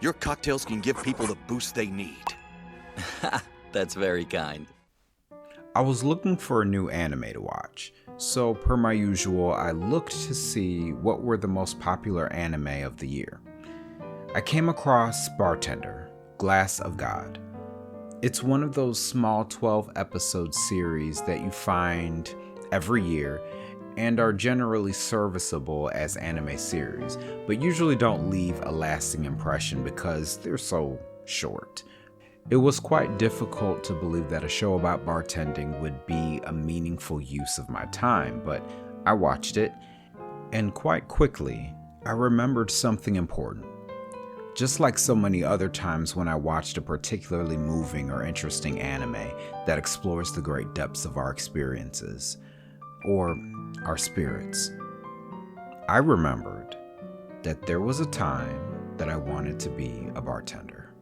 Your cocktails can give people the boost they need. That's very kind. I was looking for a new anime to watch, so per my usual, I looked to see what were the most popular anime of the year. I came across Bartender, Glass of God. It's one of those small 12-episode series that you find every year and are generally serviceable as anime series, but usually don't leave a lasting impression because they're so short. It was quite difficult to believe that a show about bartending would be a meaningful use of my time, but I watched it, and quite quickly, I remembered something important. Just like so many other times when I watched a particularly moving or interesting anime that explores the great depths of our experiences, or our spirits, I remembered that there was a time that I wanted to be a bartender.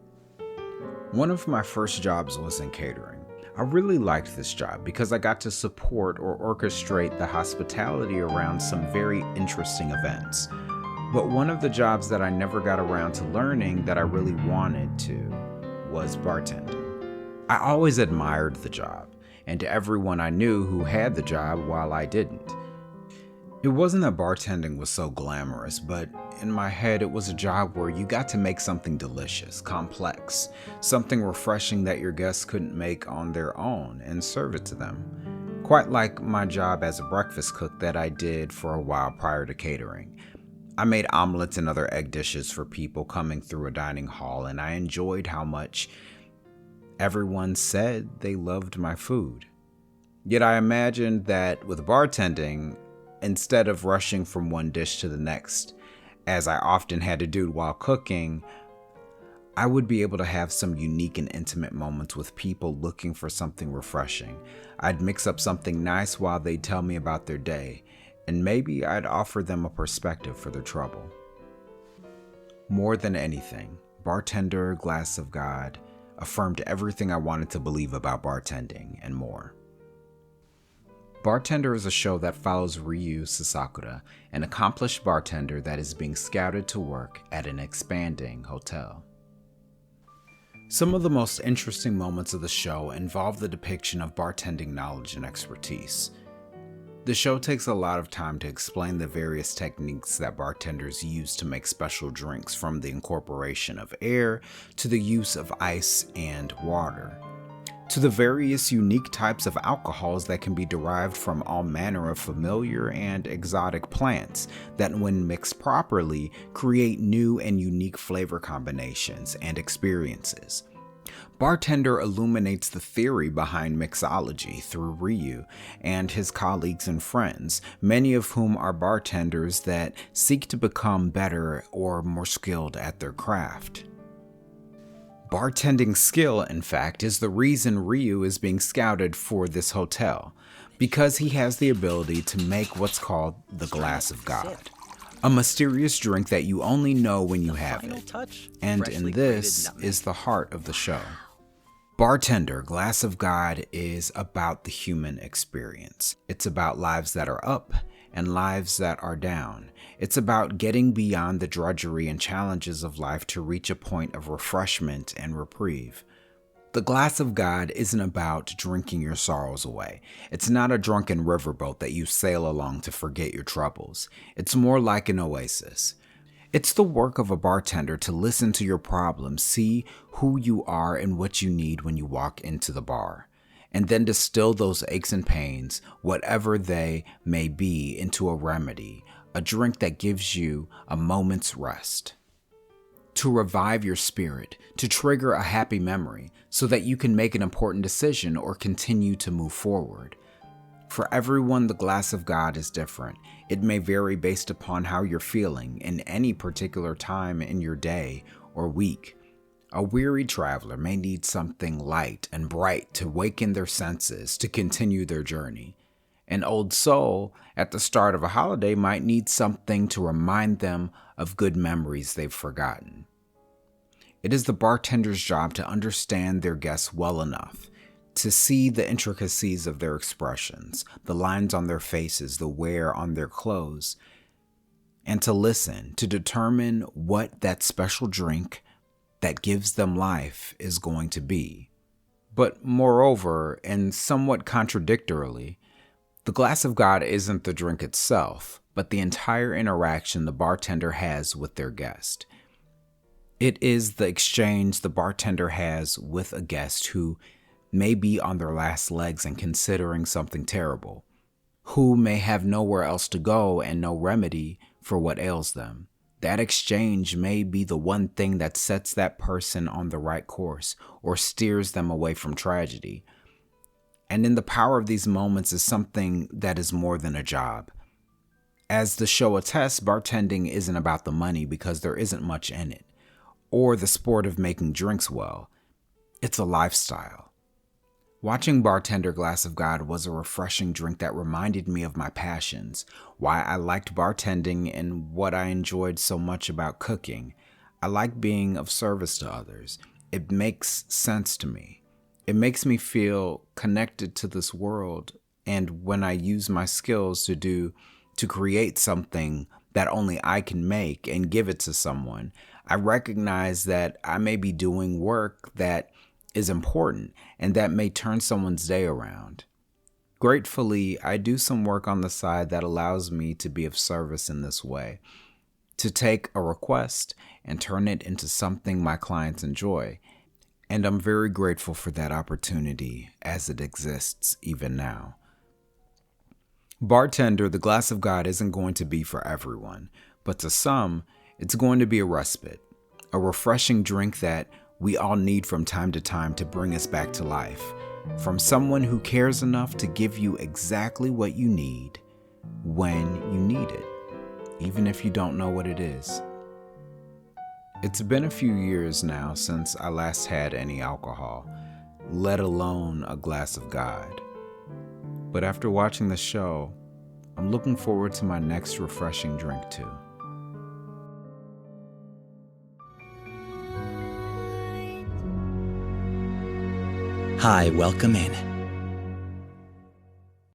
One of my first jobs was in catering. I really liked this job because I got to support or orchestrate the hospitality around some very interesting events. But one of the jobs that I never got around to learning that I really wanted to was bartending. I always admired the job, and everyone I knew who had the job while I didn't. It wasn't that bartending was so glamorous, but in my head it was a job where you got to make something delicious, complex, something refreshing that your guests couldn't make on their own and serve it to them. Quite like my job as a breakfast cook that I did for a while prior to catering. I made omelets and other egg dishes for people coming through a dining hall, and I enjoyed how much everyone said they loved my food. Yet I imagined that with bartending, instead of rushing from one dish to the next, as I often had to do while cooking, I would be able to have some unique and intimate moments with people looking for something refreshing. I'd mix up something nice while they'd tell me about their day, and maybe I'd offer them a perspective for their trouble. More than anything, Bartender, Glass of God affirmed everything I wanted to believe about bartending and more. Bartender is a show that follows Ryo Sasakura, an accomplished bartender that is being scouted to work at an expanding hotel. Some of the most interesting moments of the show involve the depiction of bartending knowledge and expertise. The show takes a lot of time to explain the various techniques that bartenders use to make special drinks, from the incorporation of air to the use of ice and water, to the various unique types of alcohols that can be derived from all manner of familiar and exotic plants that, when mixed properly, create new and unique flavor combinations and experiences. Bartender illuminates the theory behind mixology through Ryo and his colleagues and friends, many of whom are bartenders that seek to become better or more skilled at their craft. Bartending skill, in fact, is the reason Ryo is being scouted for this hotel, because he has the ability to make what's called the Glass of God, a mysterious drink that you only know when you have it. And in this is the heart of the show. Bartender, Glass of God is about the human experience. It's about lives that are up and lives that are down. It's about getting beyond the drudgery and challenges of life to reach a point of refreshment and reprieve. The Glass of God isn't about drinking your sorrows away. It's not a drunken riverboat that you sail along to forget your troubles. It's more like an oasis. It's the work of a bartender to listen to your problems, see who you are and what you need when you walk into the bar, and then distill those aches and pains, whatever they may be, into a remedy, a drink that gives you a moment's rest. To revive your spirit, to trigger a happy memory, so that you can make an important decision or continue to move forward. For everyone, the Glass of God is different. It may vary based upon how you're feeling in any particular time in your day or week. A weary traveler may need something light and bright to waken their senses to continue their journey. An old soul at the start of a holiday might need something to remind them of good memories they've forgotten. It is the bartender's job to understand their guests well enough to see the intricacies of their expressions, the lines on their faces, the wear on their clothes, and to listen to determine what that special drink that gives them life is going to be. But moreover, and somewhat contradictorily, the glass of God isn't the drink itself, but the entire interaction the bartender has with their guest. It is the exchange the bartender has with a guest who may be on their last legs and considering something terrible, who may have nowhere else to go and no remedy for what ails them. That exchange may be the one thing that sets that person on the right course or steers them away from tragedy. And in the power of these moments is something that is more than a job. As the show attests, bartending isn't about the money because there isn't much in it, or the sport of making drinks well. It's a lifestyle. Watching Bartender Glass of God was a refreshing drink that reminded me of my passions, why I liked bartending and what I enjoyed so much about cooking. I like being of service to others. It makes sense to me. It makes me feel connected to this world, and when I use my skills to create something that only I can make and give it to someone, I recognize that I may be doing work that is important and that may turn someone's day around. Gratefully, I do some work on the side that allows me to be of service in this way, to take a request and turn it into something my clients enjoy. And I'm very grateful for that opportunity as it exists even now. Bartender, the Glass of God isn't going to be for everyone, but to some, it's going to be a respite, a refreshing drink that we all need from time to time to bring us back to life, from someone who cares enough to give you exactly what you need when you need it, even if you don't know what it is. It's been a few years now since I last had any alcohol, let alone a glass of God. But after watching the show, I'm looking forward to my next refreshing drink too. Hi, welcome in.